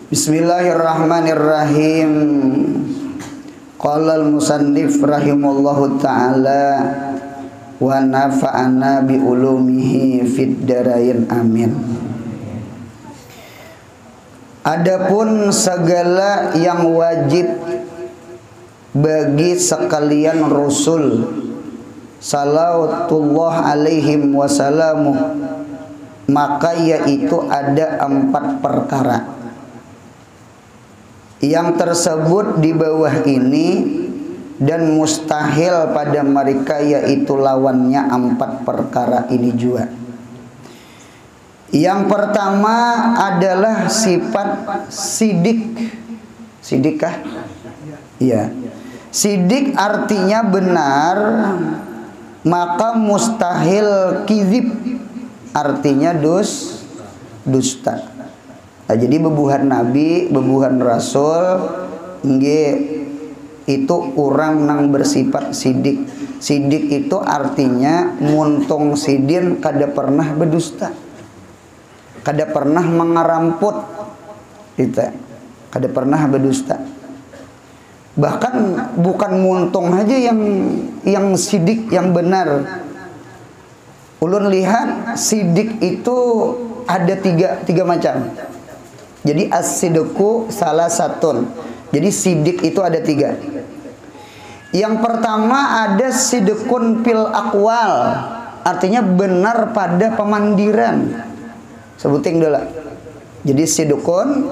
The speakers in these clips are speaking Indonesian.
Bismillahirrahmanirrahim. Qala al-musannif rahimallahu ta'ala wa nafa'ana bi ulumihi fid darain amin. Adapun segala yang wajib bagi sekalian Rasul salawatullah alaihim wasallamu, maka yaitu ada 4 perkara. Yang tersebut di bawah ini dan mustahil pada mereka, yaitu lawannya 4 perkara ini juga. Yang pertama adalah sifat sidik. Sidikkah? Iya. Sidik artinya benar, maka mustahil kizib artinya dusta. Nah, jadi bebuhan Nabi, bebuhan Rasul, itu orang nang bersifat sidik. Sidik itu artinya muntung sidin kada pernah berdusta, kada pernah mengaramput, kita kada pernah berdusta. Bahkan bukan muntung aja yang sidik yang benar. Ulun lihat sidik itu ada tiga macam. Jadi as-sidqu salah satun. Jadi sidik itu ada 3. Yang pertama ada sidqun fil aqwal, artinya benar pada pemandiran. Sebutin dulu. Jadi sidqun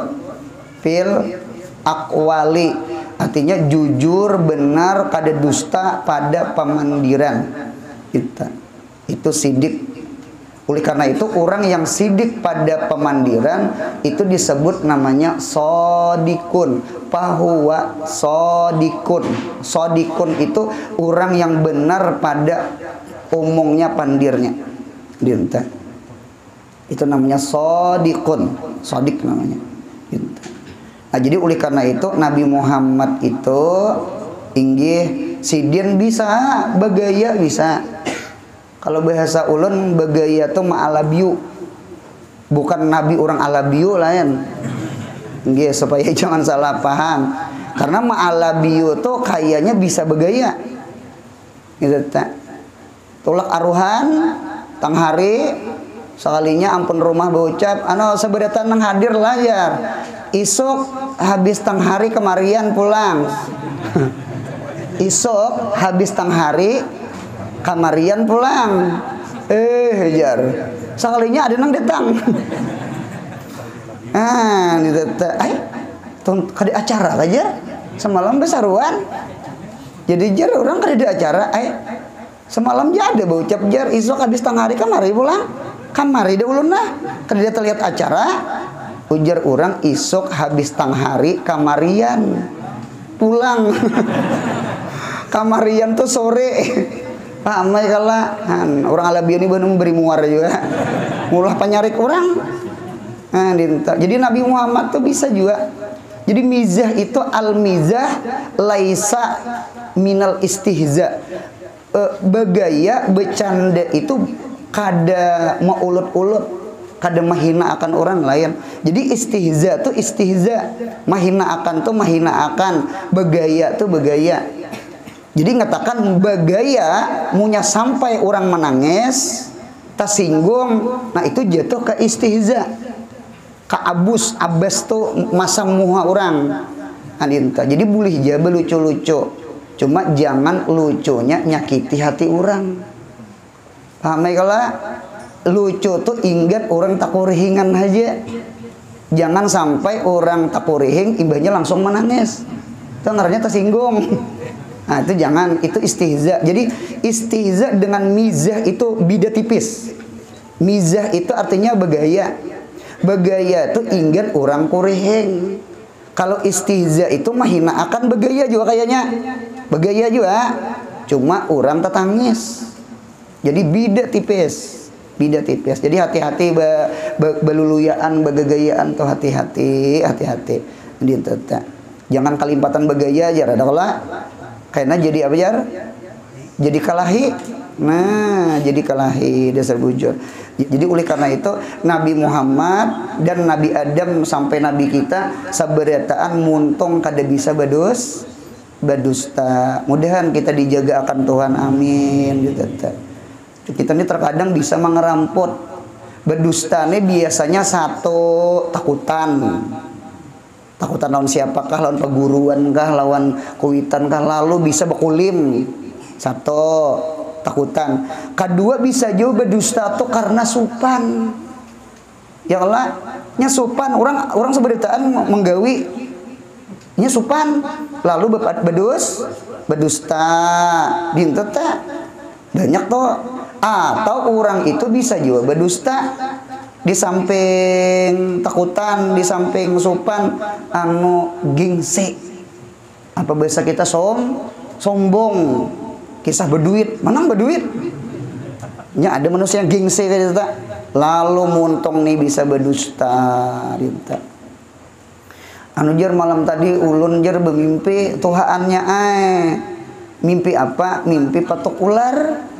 fil aqwali, artinya jujur, benar, kada dusta pada pemandiran. Itu sidik. Oleh karena itu orang yang sidik pada pemandiran itu disebut namanya sodikun. Fahuwa sodikun. Sodikun itu orang yang benar pada omongnya, pandirnya. Itu namanya sodikun. Sodik namanya. Nah, jadi oleh karena itu Nabi Muhammad itu inggih sidin bisa, begaya bisa. Kalau bahasa ulun begaya tuh ma'alabiu, bukan Nabi orang alabiu lain. Nggih, supaya jangan salah paham. Karena ma'alabiu tuh kayaknya bisa begaya. Gitu tak. Tulak aruhan tang hari sekalinya ampun rumah berucap, seberatan nang hadir layar. Isuk habis tang hari kemarian pulang. Isuk habis tang hari kamarian pulang. Jar sekalinya ada nang datang. Kada acara aja semalam besaruan. Jadi jar orang kada ada acara. Semalam aja ada baucap jar isok habis tang hari kamari pulang. Kamari deh ulun nah. Kada terlihat acara. Ujar orang isok habis tang hari kamarian pulang. Kamarian tuh sore. Ramai kala orang alabian ini benar memberi muar juga. Mulah penyarik orang. Jadi Nabi Muhammad tuh bisa juga. Jadi mizah itu al-mizah laisa minal istihza. Begaya, bercanda itu kada maulut-ulut, kada mahina akan orang lain. Jadi istihza tuh istihza, mahina akan tuh mahina akan, begaya tuh begaya. Jadi ngatakan begaya munya sampai orang menangis, tersinggung, nah itu jatuh ke istihza, ke abus tuh masang muha orang. Jadi boleh aja lucu-lucu, cuma jangan lucunya nyakiti hati orang. Paham kalau lucu tuh ingat orang takurihingan aja. Jangan sampai orang takurihing imbahnya langsung menangis, itu ngaranya tersinggung. Nah itu jangan, itu istihza. Jadi istihza dengan mizah itu beda tipis. Mizah itu artinya begaya. Begaya itu ingat orang kurihing. Kalau istihza itu mahina akan begaya juga kayaknya. Begaya juga, cuma orang tetangis. Jadi beda tipis. Beda tipis. Jadi hati-hati beluluyaan, begagayaan tuh hati-hati. Jangan kalimpatan begaya aja. Ada kalau karena jadi apa jar? Jadi kalahi Nah, jadi kalahi dasar bujur. Jadi oleh karena itu Nabi Muhammad dan Nabi Adam sampai Nabi kita sabarataan muntung kada bisa badusta. Mudahan kita dijaga akan Tuhan, amin gitu. Kita ini terkadang bisa mengeramput. Badusta ini biasanya satu takutan lawan siapakah, lawan perguruan kah, lawan kuitan kah, lalu bisa bekulim. Satu takutan. Kedua bisa juga berdusta tuh karena supan. Ya Allah, nya supan orang seberitaan menggawi nya supan lalu berdusta dintet banyak tuh. Atau orang itu bisa juga berdusta di samping takutan, di samping supan anu gengsi. Apa bahasa kita sombong. Kisah berduit, menang berduit. Ya ada manusia yang gengsi kayak gitu, lalu muntung nih bisa berdusta gitu. Anu jar malam tadi ulun jar bermimpi tuhaannya mimpi apa? Mimpi patok ular.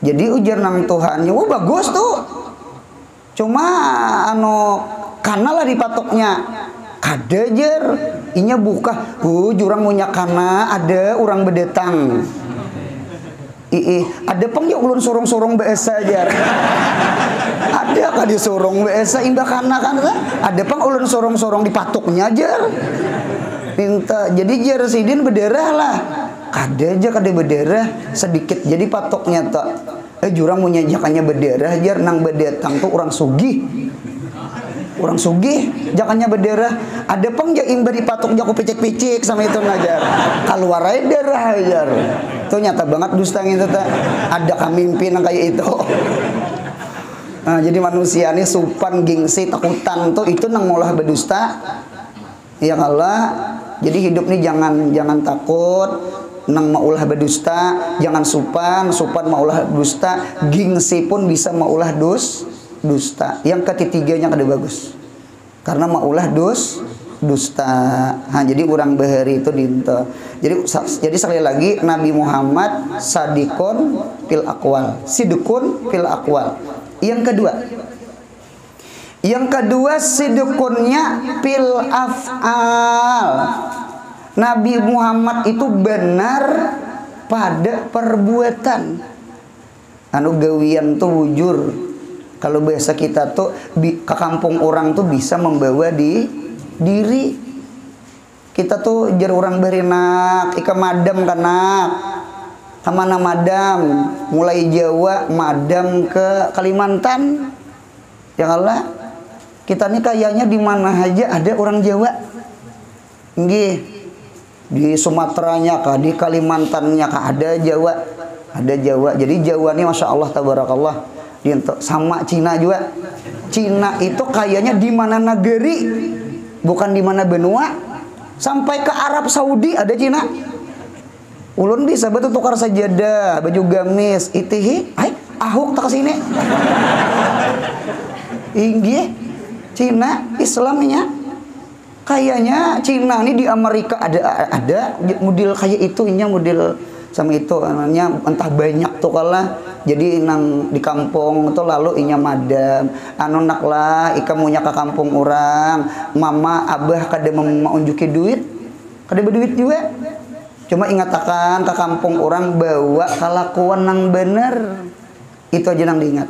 Jadi ujar nang tuhannya, wah bagus tuh. Cuma anu kanalah di patoknya. Kada jar, inya buka, jurang punya kana, ada orang bedetang. Ada peng ya ulun sorong-sorong biasa jar. Ada kah di sorong biasa indah kana kan? Ada peng ulun sorong-sorong di patoknya jar. Minta, jadi jar sidin berdarah lah. Kada aja kada berdarah sedikit, jadi patoknya tak. Jurang punya jakannya berdarah jar, nang bedetang tuh orang sugih. Orang sugih jakannya berdarah. Ada peng ja imba dipatok jaku picik-picik sama itu ngajar. Keluar aja darah ajar. Itu nyata banget dusta gitu ta. Ada mimpi nang kayak itu. Nah, jadi manusia ini supan gengsi takutan tuh itu nang ngolah berdusta. Ya Allah. Jadi hidup nih jangan takut nang maulah berdusta, jangan supan maulah dusta, gengsi pun bisa maulah dusta. Yang ketiganya kada bagus. Karena maulah dusta. Nah, jadi orang bahari itu dinto. Jadi sekali lagi Nabi Muhammad sadikun fil aqwal, sidqun fil aqwal. Yang kedua sidqunya fil af'al. Nabi Muhammad itu benar pada perbuatan. Anu gawian tuh wujur. Kalau bahasa kita tuh ke kampung orang tuh bisa membawa diri. Kita tuh jar orang berinak, ika madam kanak. Kemana madam? Mulai Jawa madam ke Kalimantan. Ya Allah, kita nih kayaknya di mana aja ada orang Jawa. Nggih. Di Sumateranya kah, di Kalimantannya kah ada Jawa. Ada Jawa. Jadi Jawa nih Masya Allah tabarakallah. Sama Cina juga. Cina itu kayaknya di mana negeri, bukan di mana benua. Sampai ke Arab Saudi ada Cina. Ulun bisa betul tukar sajadah, baju gamis, itihi, ahuk tak kesini. Inggih, Cina Islamnya. Kayaknya Cina ini di Amerika ada model kayak itu, inya model sama itu namanya entah banyak tuh kalah. Jadi nang di kampung tuh lalu inya madam anu nak lah ika munya ke kampung orang, mama abah kada menunjuki duit, kada berduit juga. Cuma ingatakan ke kampung orang bawa kelakuan nang bener. Itu aja nang diingat.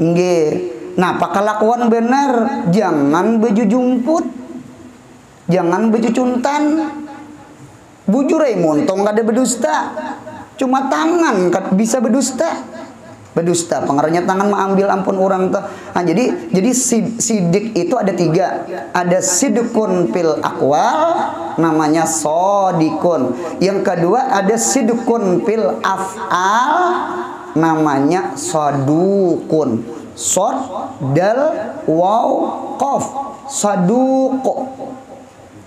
Nggih. Nah, pak kelakuan bener, jangan baju jumput. Jangan baju cuntan. Bujur montong kada berdusta. Cuma tangan bisa berdusta. Berdusta pengarahnya tangan mengambil ampun orang tuh. Nah, jadi sidik itu ada 3. Ada sidqun fil aqwal, namanya sodikun. Yang kedua ada sidqun fil af'al, namanya sadukun. Sod dal waw qaf, saduq.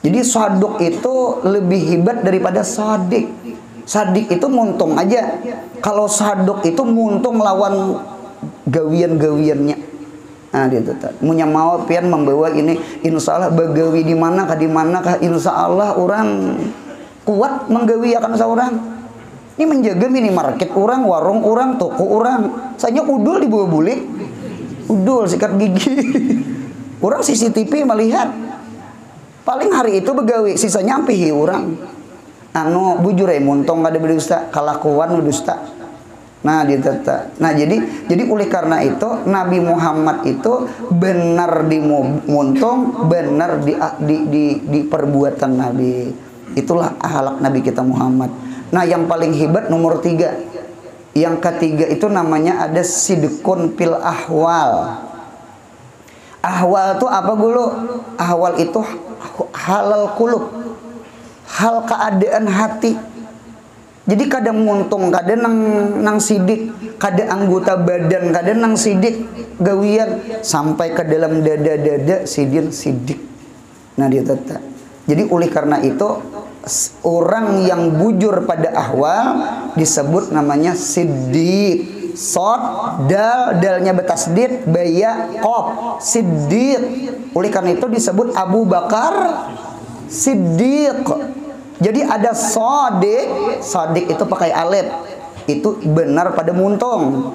Jadi saduk itu lebih hebat daripada sadik. Sadik itu muntung aja. Kalau saduk itu muntung lawan gawian-gawiannya. Nah, dia tuh. Munya mau pian membawa ini, insya Allah bagawi di manakah insya Allah orang kuat menggawi akan seorang. Ini menjaga minimarket orang, warung orang, toko orang. Saya udul di bawah bulik. Udul sikat gigi. Orang CCTV melihat. Paling hari itu begawi, sisanya ampihi orang. Anu bujur muntong kada berdusta, kalakuan dusta. Nah, ditata. Nah, jadi oleh karena itu Nabi Muhammad itu benar di muntong, benar di perbuatan Nabi. Itulah akhlak Nabi kita Muhammad. Nah, yang paling hebat nomor 3. Yang ketiga itu namanya ada sidqun fil ahwal. Ahwal itu apa dulu? Ahwal itu halal kulub. Hal keadaan hati. Jadi kadang muntung, kadang nang sidik, kadang anggota badan, kadang nang sidik gawian sampai ke dalam dada sidik. Nah, dia tetap. Jadi oleh karena itu orang yang bujur pada ahwal disebut namanya siddiq. Sod, dalnya betasdid, baya, qaf, siddiq. Oleh karena itu disebut Abu Bakar Siddiq. Jadi ada sodik itu pakai alif, itu benar pada muntung.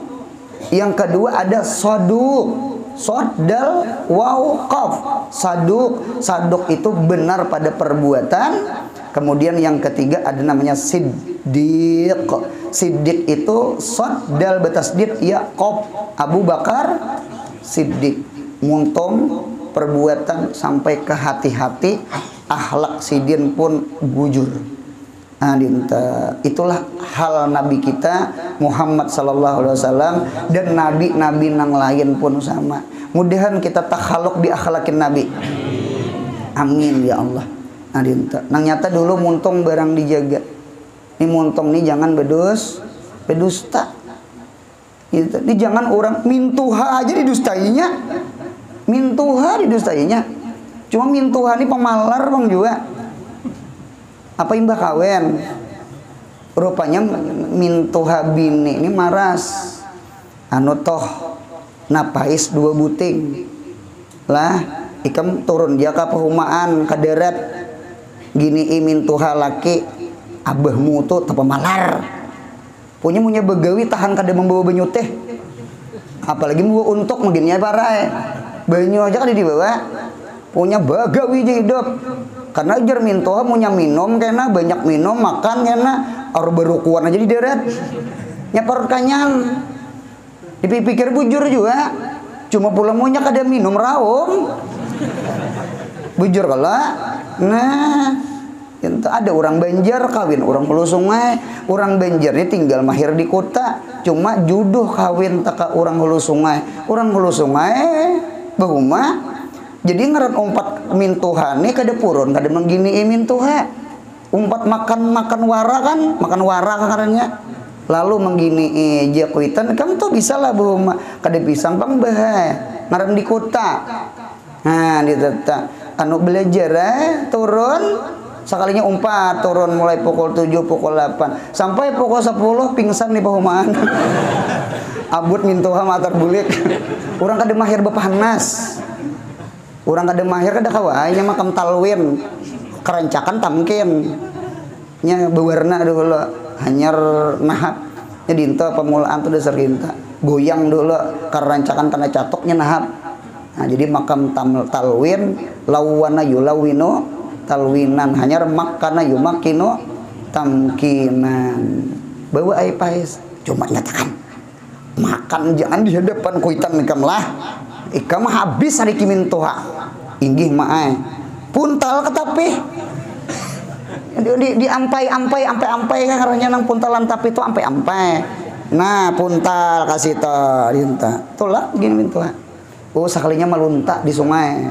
Yang kedua ada soduk, sodal waw qaf, saduk itu benar pada perbuatan. Kemudian yang ketiga ada namanya siddiq. Siddiq itu sodal betasdid ya qaf, Abu Bakar Siddiq. Muntung perbuatan sampai ke hati-hati, akhlak sidin pun bujur. Nah, itulah hal Nabi kita Muhammad sallallahu alaihi wasallam, dan nabi-nabi nang lain pun sama. Mudahan kita takhaluk di akhlakin Nabi. Amin ya Allah. Nah, nang nyata dulu muntung barang dijaga. Ini muntung nih jangan bedusta. Gitu. Ini jangan orang mintuha aja didustainya. Mintuha didustainya. Cuma mintuha ini pemalar bang juga. Apa imbah kawen? Rupanya mintuha bini ini maras. Anu toh napais 2 buting. Lah ikam turun dia ke perumahan ke deret. Gini mintuha laki abahmu tuh tepemalar. Punya begawi tahan kada membawa banyu teh. Apalagi mau untuk mungkinnya parai. Banyu aja kan dibawa. Punya bagawi hidup. Karena jar mintoha punya minum kena banyak minum makan kena or berukuan aja di deret. Nyapar kanyang. Dipikir bujur juga. Cuma pulang punya kada minum raum. Bujur kala. Nah, ada orang Banjar kawin orang Hulu Sungai. Orang Banjar ini tinggal mahir di kota. Cuma jodoh kawin taka orang Hulu Sungai. Orang Hulu Sungai bahuma. Jadi ngaran umpat mintuha nih kada purun kada menggini mintuha. Umpat makan wara kan, makan wara karenanya. Lalu menggini aja kuitan kamu tuh bisa lah bahuma kada pisang pang bae. Ngaran di kota. Nah, ditata anu belajar turun sekalinya umpat turun mulai pukul 7 pukul 8 sampai pukul 10 pingsan nih pahumaan. Abut mintuha matar bulik. Orang kada mahir bepanas. Orang kada mahir kada kawanya makam talwin kerancakan tamkin nya bewarna dulu hanyar nahap nya dinta pemulaan tuh dasar dinta goyang dulu kerancakan karena catoknya nahap. Nah, jadi makam talwin lawana yulawino talwinan hanyar makana yumakino tamkinan bawa ai pais cuma nyatakan makan jangan di hadapan kuitan ikam lah ikam habis hari kimin toha inggih mae puntal ketapi di ampai kan karena nang puntalan tapi itu ampai nah puntal kasih to dinta tolak gini mintoha oh sekalinya meluntak di sungai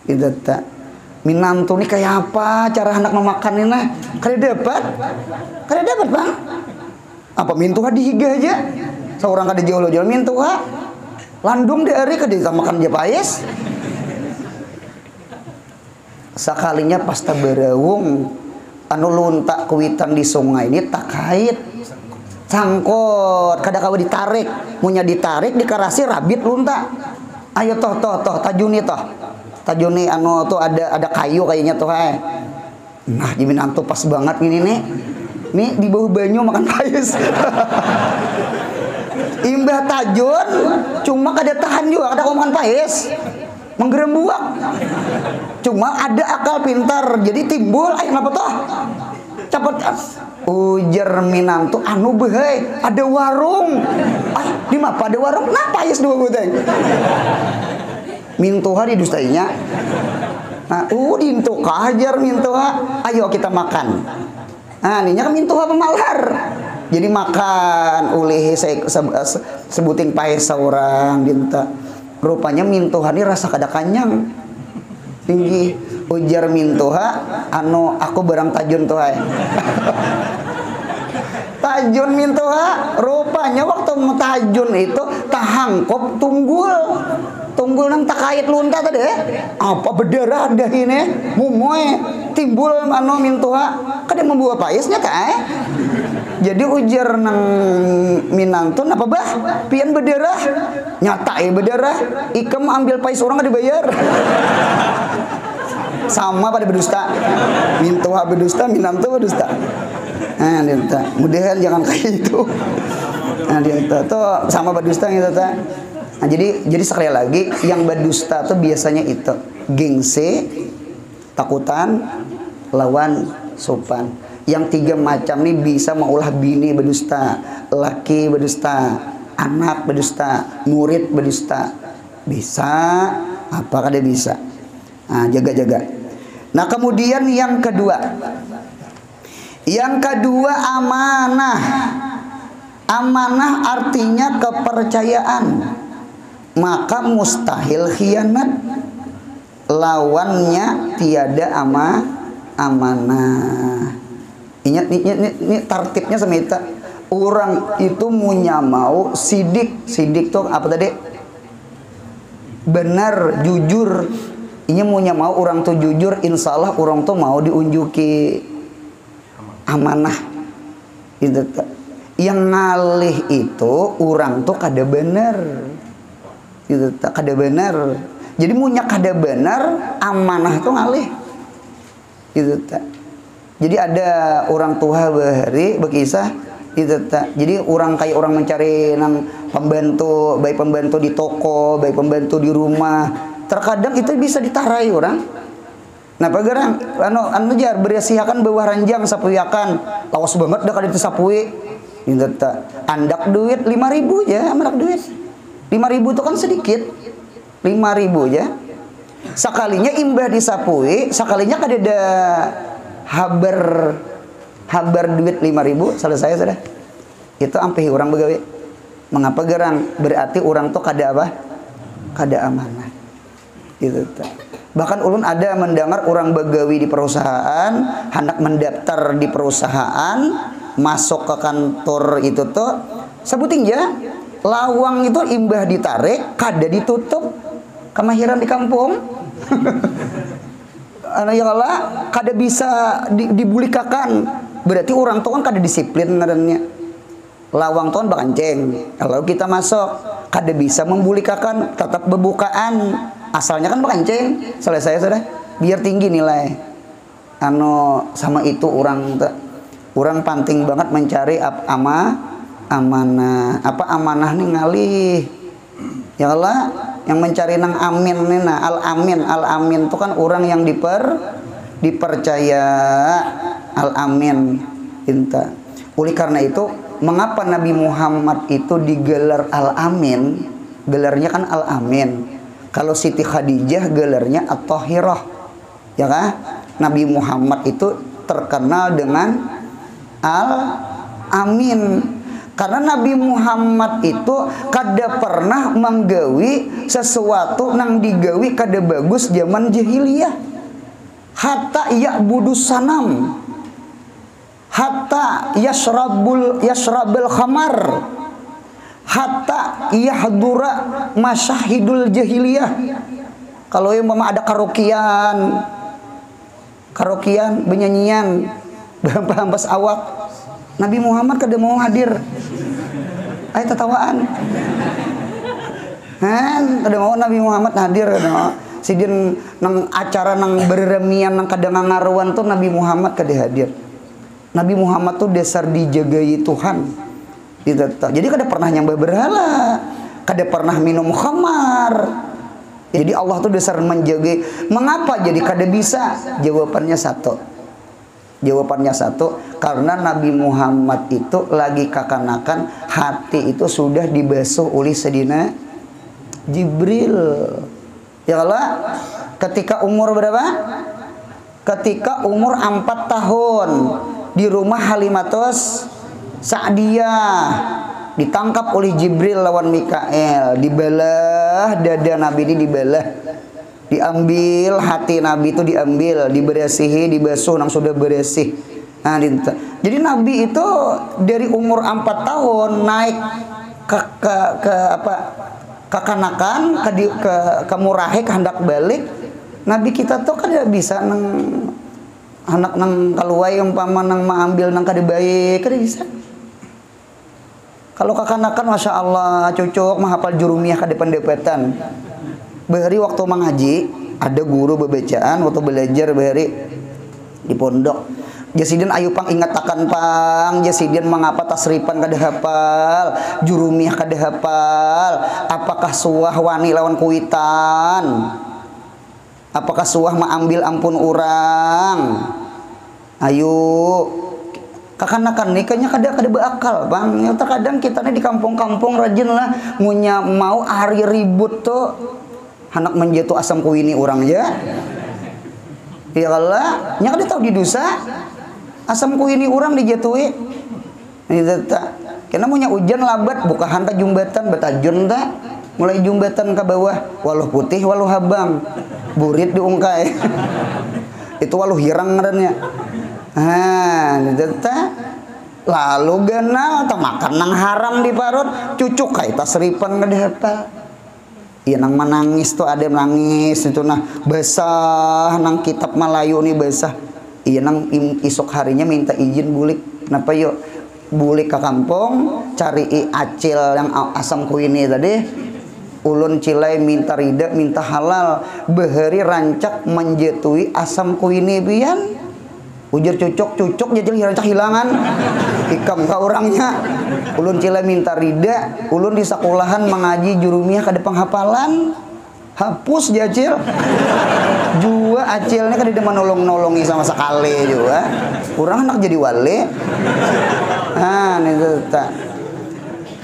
itu tak minantu nih kayak apa cara hendak memakan ini nah kada dapat bang apa mintuha dihiga aja seorang kada jauh mintuha landung dari kada makan aja payes sekalinya pasta berawung anu luntak kuitan di sungai ini tak kait sangkot kada kawa ditarik munya ditarik dikarasi rabit luntak ayo toh tajuni anu tuh ada kayu kayaknya tuh nah jiminantu pas banget gini nih Nih di bawah banyu makan payus. Imbah tajun cuma kada tahan juga kada makan payus. Menggerembuak. Cuma ada akal pintar. Jadi timbul kenapa toh? Cepet ujar minantu anu behai ada warung. Di mapa ada warung? Nah payus dua buteng. Mintuha di dustainya. Nah, dintu kajar mintuha. Ayo kita makan. Nah, ininya kan mintuha pemalar. Jadi makan ulih saya sebutin paes seorang dinta. Rupanya mintuha ini rasa kada kanyang. Tinggi ujar mintuha anu aku barang tajun tuh hai. Tajun mintuha rupanya waktu tajun itu tahangkop tunggul nang takait lunta tadi apa berdarah dah ini mumoy timbul anu mintuha kada membawa paisnya kae. Jadi ujar nang minantun apa bah pian berdarah nyata berdarah ikam ambil pais orang kada dibayar. Sama pada berdusta. Mintuha berdusta, minantu berdusta. Nah, dinta. Mudahan jangan kayak itu. Nah, dinta tuh sama berdusta gitu ta. Nah, jadi sekali lagi yang berdusta tuh biasanya itu gengsi, takutan, lawan sopan. Yang tiga macam nih bisa mengolah bini berdusta, laki berdusta, anak berdusta, murid berdusta. Bisa, apa kada bisa. Nah, jaga-jaga. Nah, kemudian yang kedua. Yang kedua amanah. Amanah artinya kepercayaan. Maka mustahil khianat. Lawannya tiada amanah. Ini tartibnya sama itu. Orang itu punya mau sidik tuh apa tadi? Benar, jujur. Ini mau orang tuh jujur, insya Allah orang tuh mau diunjuki amanah. Itu yang ngalih itu orang tuh kada bener. Itu kada bener. Jadi munya kada bener, amanah tuh ngalih. Itu jadi ada orang tua bahari berkisah itu jadi orang kayak orang mencari nang pembantu, baik pembantu di toko, baik pembantu di rumah. Terkadang itu bisa ditarai orang. Nah, pagarang anu jar berasihakan bawah ranjang sapuyakan. Lawas banget dah kada disapui. Gitu andak duit 5.000 aja, anak duit. 5.000 itu kan sedikit. 5.000 aja. Sakalinya imbah disapui, sakalinya kada ada habar duit 5.000 selesai sudah. Itu ampe orang begawe. Mengapa gerang? Berarti orang tuh kada apa? Kada amanah. Itu bahkan ulun ada mendengar orang begawi di perusahaan, hendak mendaftar di perusahaan, masuk ke kantor itu tuh sebutin ya, lawang itu imbah ditarik, kada ditutup, kemahiran di kampung. Ya Allah, kada bisa dibulikakan. Berarti orang tuh kan kada disiplin ngarannya. Lawang tuh kan bakanceng. Kalau kita masuk, kada bisa membulikakan, tetap bebukaan. Asalnya kan bakanceng. Selesai sudah. Biar tinggi nilai. Sama itu orang penting banget mencari amanah. Apa amanah nih ngalih. Ya Allah, yang mencari nang amin nih nah al-amin itu kan orang yang dipercaya al-amin inta. Oleh karena itu mengapa Nabi Muhammad itu digelar al-amin? Gelarnya kan al-amin. Kalau Siti Khadijah gelarnya at-tahirah. Ya kan? Nabi Muhammad itu terkenal dengan al-amin. Karena Nabi Muhammad itu kada pernah menggawi sesuatu nang digawi kada bagus zaman jahiliyah. Hatta ya'budus sanam. Hatta yashrabul khamar. Hatta yahdura masyahidul jahiliyah. Kalau yang mama ada karaokean benyanyian bahas awak, Nabi Muhammad kada mau hadir. Ay tatawaan. Kada mau Nabi Muhammad hadir kada mau. Sidin nang acara nang berremian nang kada ngangaruan tuh Nabi Muhammad kada hadir. Nabi Muhammad tuh dasar dijagai Tuhan. Jadi kada pernah nyembah berhala, kada pernah minum khamar. Jadi Allah tuh dasar menjaga. Mengapa jadi kada bisa? Jawabannya satu, karena Nabi Muhammad itu lagi kakanakan, hati itu sudah dibasuh oleh Sayyidina Jibril. Ya Allah, ketika umur berapa? Ketika umur 4 tahun di rumah Halimatus Sa'diyah, ditangkap oleh Jibril lawan Mikael, dibelah dada Nabi ini, diambil hati Nabi itu, diambil, dibersihi, dibasuh, nang sudah bersih. Nah, jadi Nabi itu dari umur 4 tahun naik ke kekanakan, ke murahe, hendak balik. Nabi kita tuh kan tidak bisa anak nang kaluai umpama nang maambil nang kada baik, kada bisa. Kalau kakanakan Masya Allah cocok menghafal jurumiyah kada pendapatan. Bahari waktu mengaji ada guru bebacaan waktu belajar bahari di pondok. Jasidin ayu pang ingatakan pang, jasidin mengapa tasripan kada hafal, jurumiyah kada hafal, apakah suah wani lawan kuitan? Apakah suah mengambil ampun orang? Ayo, kakanakan nikahnya kada beakal bang. Ya, terkadang kita nih di kampung-kampung rajin lah ngunya mau hari ribut tuh anak menjatuh asam kuini orang ya. Ya Allah, nya kada tahu di dosa asam kuini orang dijatuhi. Ini tak. Kena punya hujan labat bukahan ke jumbatan betajun tak. Mulai jumbatan ke bawah walau putih walau habang. Burit diungkai. Itu walau hirang ngarannya. Lalu ganal tak makan nang haram di parut, cucuk kayak tas seripan kada hafal. Iya nang menangis tuh ada nangis itu nah basah nang kitab Melayu nih basah. Iya nang isok harinya minta izin bulik. Kenapa yuk bulik ke kampung cari acil yang asam kuini tadi. Ulun cilai minta rida, minta halal, bahari rancak menjatuhi asam kuini bian. Ujar cucuk jadi rancak hilangan. Ikam ka orangnya. Ulun cilai minta rida, ulun di sekolahan mengaji jurumiyah kada penghafalan. Hapus dia acil. Jua acilnya kada menolong-nolongi sama sekali juga. Orang anak jadi wali. Nah, itu tak.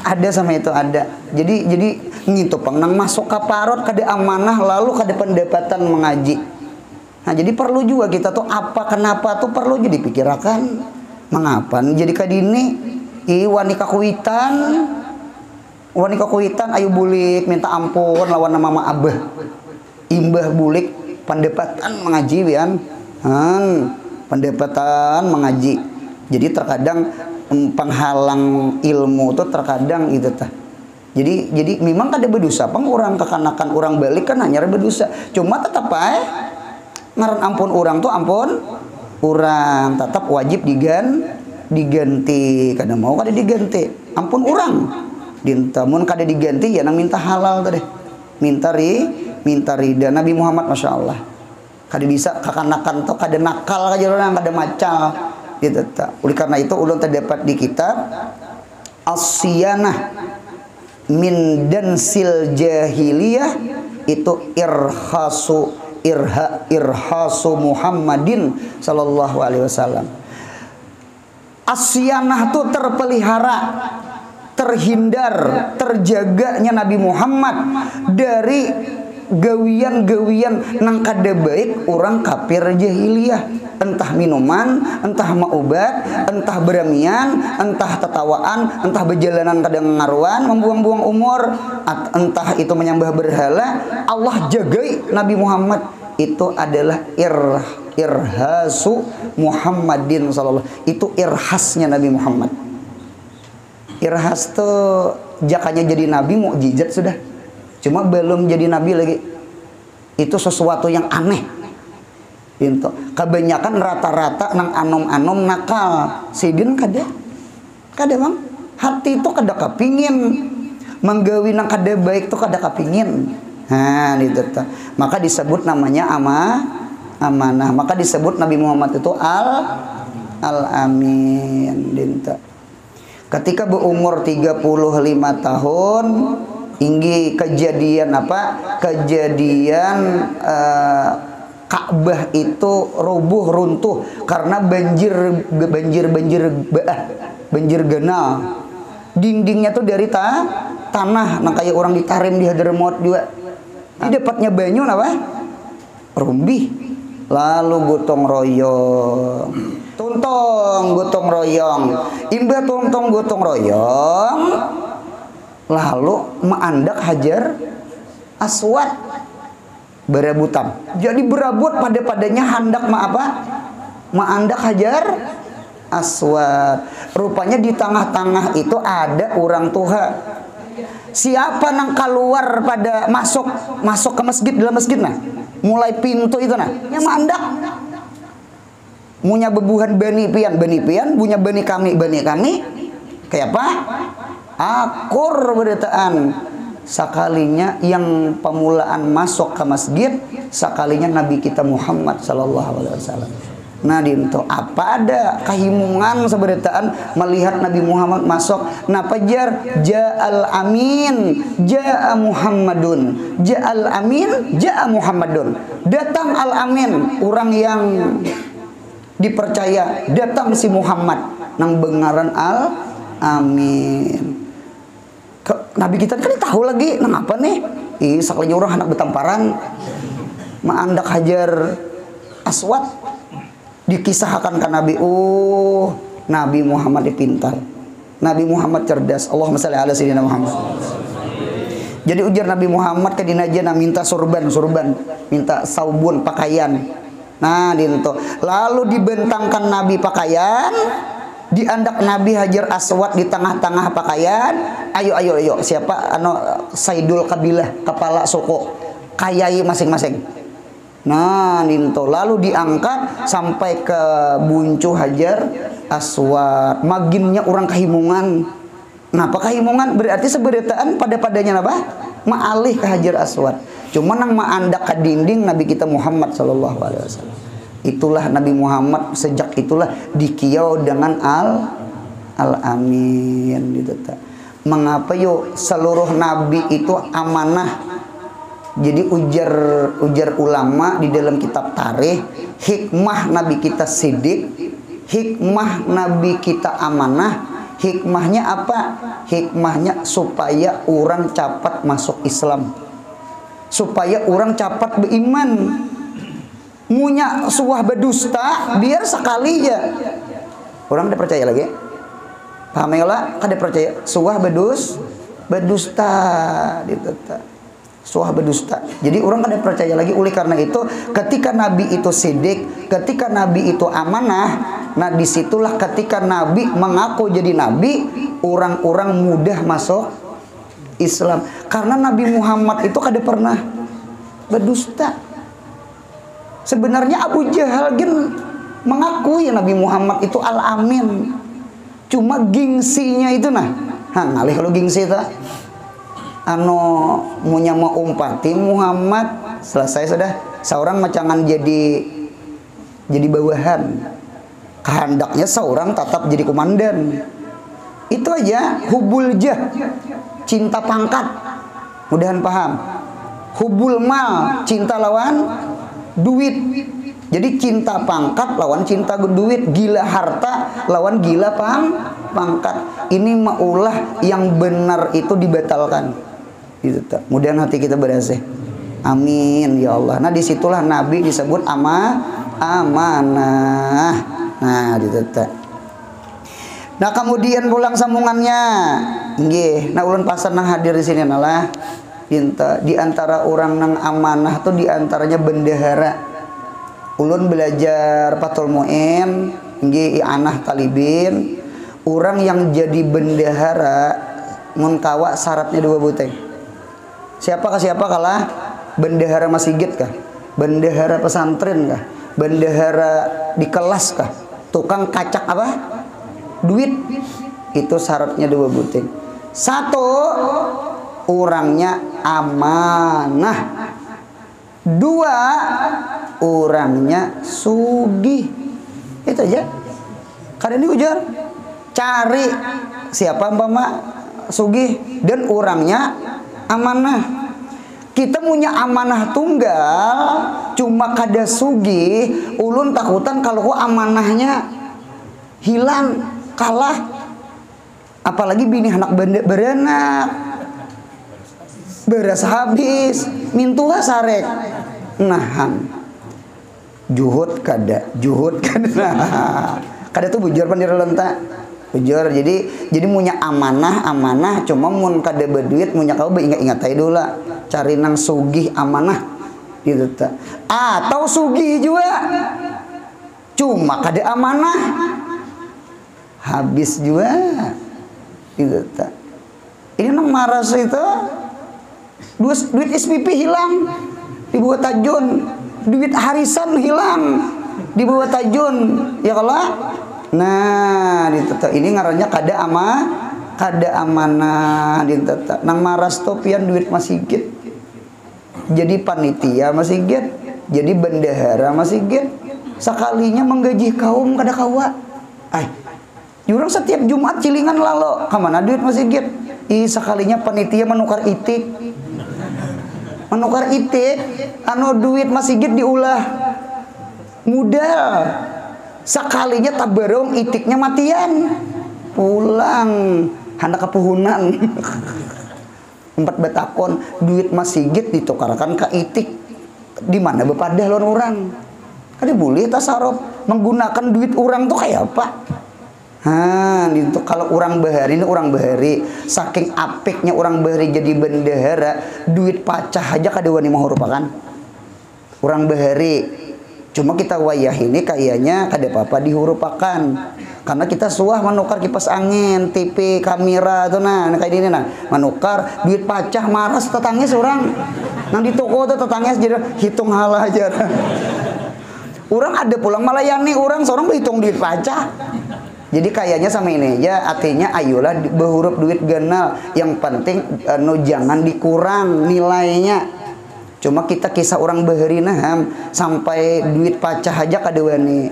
Ada sama itu ada. Jadi ngitu pang nang masuk ke parot kada amanah lalu kada pendapatan mengaji. Nah jadi perlu juga kita tuh kenapa tuh perlu jadi pikirakan. Mengapa jadi kadini wani kakuitan ayo bulik minta ampun lawan nama abah. Imbah bulik pendapatan mengaji wian. Pendapatan mengaji. Jadi terkadang penghalang ilmu tuh terkadang itu tah. Jadi memang kada berdosa pang orang kekanakan orang balik kan hanya berdosa. Cuma tetap ngaran ampun orang tuh ampun orang tetap wajib diganti. Kada mau kada diganti. Ampun orang. Dintamun kada diganti ya nang minta halal tadi. Minta rida Nabi Muhammad Masya Allah. Kada bisa kekanakan tuh kada nakal aja orang kada macal. Gitu tak. Oleh karena itu ulun terdapat di kitab As-Siyanah min dansil jahiliyah itu irhasu Muhammadin sallallahu alaihi wasallam. As-Siyanah itu terpelihara, terhindar, terjaganya Nabi Muhammad dari gawian-gawian nang kada baik orang kafir jahiliyah. Entah minuman, entah obat, entah beramian, entah tetawaan, entah berjalanan kadang ngaruan, membuang-buang umur, entah itu menyembah berhala, Allah jagai Nabi Muhammad. Itu adalah irhasu Muhammadin sallallahu. Itu irhasnya Nabi Muhammad. Irhas tuh jakanya jadi nabi mukjizat sudah. Cuma belum jadi nabi lagi. Itu sesuatu yang aneh. Kebanyakan rata-rata nang anom-anom nakal. Sidin kada bang. Hati itu kada kepingin menggawi nang kada baik itu kada kepingin. Nah itu ta. Maka disebut namanya amanah. Maka disebut Nabi Muhammad itu al-amin dinta. Ketika berumur 35 tahun, inggi kejadian apa? Kejadian Ka'bah itu rubuh runtuh karena banjir genal. Dindingnya tuh dari tanah, nah kayak orang ditarim di Hadramaut juga. Di dapatnya banyu apa? Rumbih. Lalu gotong royong. Tuntong gotong royong. Imbah tuntong gotong royong. Lalu meandak Hajar Aswad berebutan. Jadi berebut pada-padanya hendak meandak Hajar Aswad. Rupanya di tengah-tengah itu ada orang tua. Siapa nang keluar pada masuk ke masjid, dalam masjid nah, mulai pintu itu nah, yang mandak. Munya bebuhan bani pian, punya bani kami, kayak apa? Akur beritaan. Sekalinya yang pemulaan masuk ke masjid, sekalinya Nabi kita Muhammad sallallahu alaihi wasallam. Nah dinto apa ada kehimungan seberitaan melihat Nabi Muhammad masuk. Nah pajar ja'al amin ja'a Muhammadun, ja'al amin ja'a Muhammadun. Datang al amin, orang yang dipercaya, datang si Muhammad nang bengaran al amin. Nabi kita kan tahu lagi nang apa nih? Sekalinya orang anak betamparan meandak Hajar Aswad. Dikisahkan ke Nabi, Nabi Muhammad pintar, Nabi Muhammad cerdas. Allahumma shalli ala sayyidina Muhammad. Jadi ujar Nabi Muhammad ke dinajana minta surban, minta saubun pakaian. Nah dinto, lalu dibentangkan Nabi pakaian, diandak Nabi Hajar Aswad di tengah-tengah pakaian. Ayo siapa Saidul Kabilah, kepala suku, kayai masing-masing. Nah ninto lalu diangkat sampai ke buncu Hajar Aswad. Maginnya orang kehimungan. Nah apa kehimungan? Berarti seberitaan pada-padanya apa? Maalih ke Hajar Aswad. Cuma nang maandak ke dinding Nabi kita Muhammad sallallahu alaihi wasallam. Itulah Nabi Muhammad, sejak itulah dikiau dengan al-amin gitu. Mengapa yuk seluruh nabi itu amanah? Jadi ujar ulama di dalam kitab tarikh, hikmah Nabi kita sidik, hikmah Nabi kita amanah. Hikmahnya apa? Hikmahnya supaya orang cepat masuk Islam, supaya orang cepat beriman. Munya suah berdusta biar sekali ya orang udah percaya lagi. Paham ya lah? Kada percaya suah berdusta gitu. Suah berdusta. Jadi orang kada percaya lagi. Oleh karena itu ketika Nabi itu sidik, ketika Nabi itu amanah, nah disitulah ketika Nabi mengaku jadi Nabi, orang-orang mudah masuk Islam. Karena Nabi Muhammad itu kada pernah berdusta. Sebenarnya Abu Jahal mengakui Nabi Muhammad itu al-amin. Cuma gengsinya itu nah. Ngalih kalau gengsi itu munya mau umpati Muhammad selesai sudah seorang macangan jadi bawahan, kehendaknya seorang tetap jadi komandan. Itu aja. Hubul jah, cinta pangkat, mudahan paham. Hubul mal, cinta lawan duit. Jadi cinta pangkat lawan cinta duit, gila harta lawan gila pangkat. Ini maulah yang benar itu dibatalkan. Gitu, mudah-mudahan hati kita bersih. Amin ya Allah. Nah disitulah Nabi disebut amanah. Nah gitu. Nah kemudian pulang sambungannya, nggih. Nah ulun pasar nang hadir di sini nalah. Di antara orang nang amanah tuh diantaranya bendahara. Ulun belajar Fathul Muin, nggih anah talibin. Orang yang jadi bendahara mun kawa syaratnya dua buteng. Siapa kalah? Bendahara masjid kah? Bendahara pesantren kah? Bendahara di kelas kah? Tukang kacak apa? Duit. Itu syaratnya dua buting. Satu, orangnya amanah. Dua, orangnya sugih. Itu aja. Kada ini ujar. Cari siapa umpama sugih dan orangnya amanah. Kita punya amanah tunggal, cuma kada sugih, ulun takutan kalau amanahnya hilang, kalah. Apalagi bini anak beranak, beras habis, mintulah sarek. Nahan. Juhud kada, kada tuh bujur pandir lenta. Bujur, jadi punya amanah, cuma mun kada berduit, punya kau ingat aja dulu lah. Cari nang sugih amanah gitu ta. Atau sugih juga, cuma kada amanah, habis juga gitu ta. Ini nang maras itu, duit SPP hilang di bawah tajun, duit harisan hilang di bawah tajun, ya kalau. Nah, ini ngarannya kada amanah ditata. Nang maras topian duit masigit. Jadi panitia masigit, jadi bendahara masigit. Sekalinya menggaji kaum kada kawa. Jurang setiap Jumat cilingan lalo, kamana duit masigit. Sekalinya panitia menukar itik. Menukar itik, duit masigit diulah. Modal. Sekalinya tabarong itiknya matian, pulang hendak kepuhunan. 4 batakon duit masigit ditukarkan ke itik. Di mana bepadah lawan orang? Kada boleh tasaruf menggunakan duit orang tuh kayak apa? Itu kalau orang bahari saking apiknya orang bahari jadi bendahara, duit pacah aja kada wani menghurupakan. Orang bahari cuma kita wayah ini kayaknya kada apa-apa dihurupakan karena kita suah menukar kipas angin, TV, kamera tuh kayak ini menukar duit pacah maras tetangis orang nang di toko tuh tetangis jadi hitung hal aja. Orang ada pulang melayani orang seorang berhitung duit pacah. Jadi kayaknya sama ini aja artinya ayolah berhuruf duit ganal, yang penting jangan dikurang nilainya. Cuma kita kisah orang bahari sampai duit pacah aja kada wani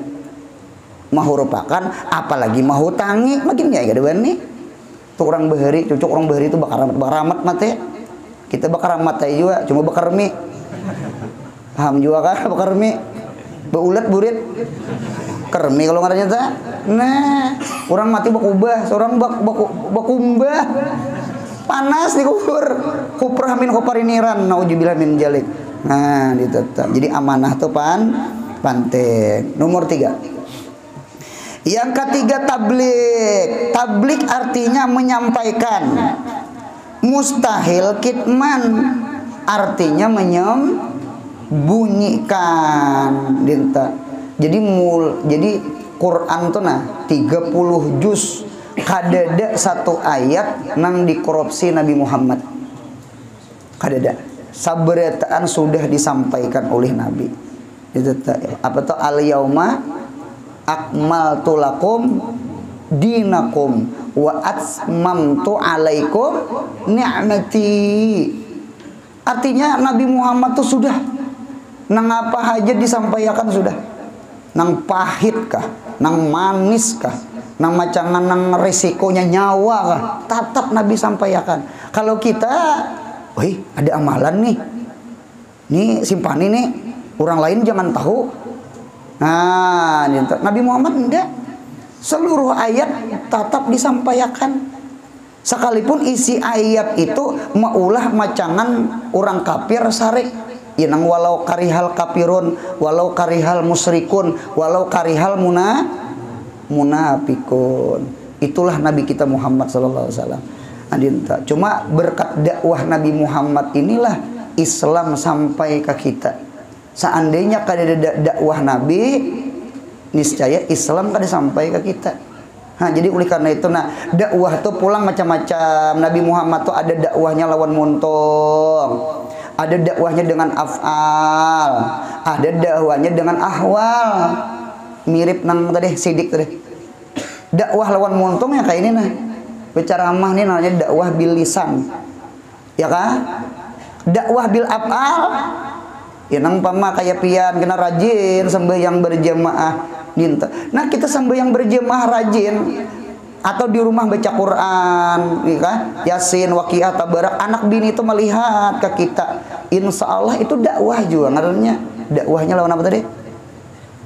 mahurupakan, apalagi mahu tangi makin ya kada wani. Tuh orang bahari, cucuk orang bahari itu bakaramat mate. Kita bakaramat aja juga, cuma bakarmi. Paham juga kah bakarmi? Baulat burit. Kermi kalau ngarannya ta. Nah, orang mati bakubah, seorang bakumbah. Panas di kubur, kuprah min kupariniran, naujubillah min jalik. Nah, ditetap. Jadi amanah tuh penting. Nomor 3. Yang ketiga tablik. Tablik artinya menyampaikan. Mustahil kitman artinya menyembunyikan. Jadi Quran tuh 30 juz. Kadada satu ayat nang dikorupsi Nabi Muhammad. Kadada. Sabarataan sudah disampaikan oleh Nabi. Itu apa tuh al-yauma akmaltu lakum dinakum wa atmamtu alaikum ni'mati. Artinya Nabi Muhammad tuh sudah nang apa aja disampaikan sudah. Nang pahit kah, nang manis kah, nang macangan nang resikonya nyawa kah, tetap Nabi sampaikan. Kalau kita, wih ada amalan nih simpani nih, orang lain jangan tahu. Nah, Nabi Muhammad enggak, seluruh ayat tetap disampaikan. Sekalipun isi ayat itu maulah macangan orang kafir sarik. Inang walau karihal kafirun, walau karihal musyrikun, walau karihal munafikun. Itulah Nabi kita Muhammad sallallahu alaihi wasallam. Cuma berkat dakwah Nabi Muhammad inilah Islam sampai ke kita. Seandainya kada ada dakwah Nabi, niscaya Islam kada sampai ke kita. Jadi oleh karena itu dakwah itu pulang macam-macam. Nabi Muhammad tuh ada dakwahnya lawan muntung, ada dakwahnya dengan af'al, ada dakwahnya dengan ahwal. Mirip nang tadi sidik tadi. Dakwah lawan muntung ya kayak ini Berceramah nih namanya dakwah bil lisan. Ya kan? Dakwah bil af'al. Ya nang pama kayak pian kena rajin sembahyang berjamaah dinta. Nah kita sambil yang berjemaah rajin atau di rumah baca Quran, Yasin, Waqiah, Tabarak, anak bini itu melihat ke kita, insya Allah itu dakwah juga ngaruhnya. Dakwahnya lawan apa tadi?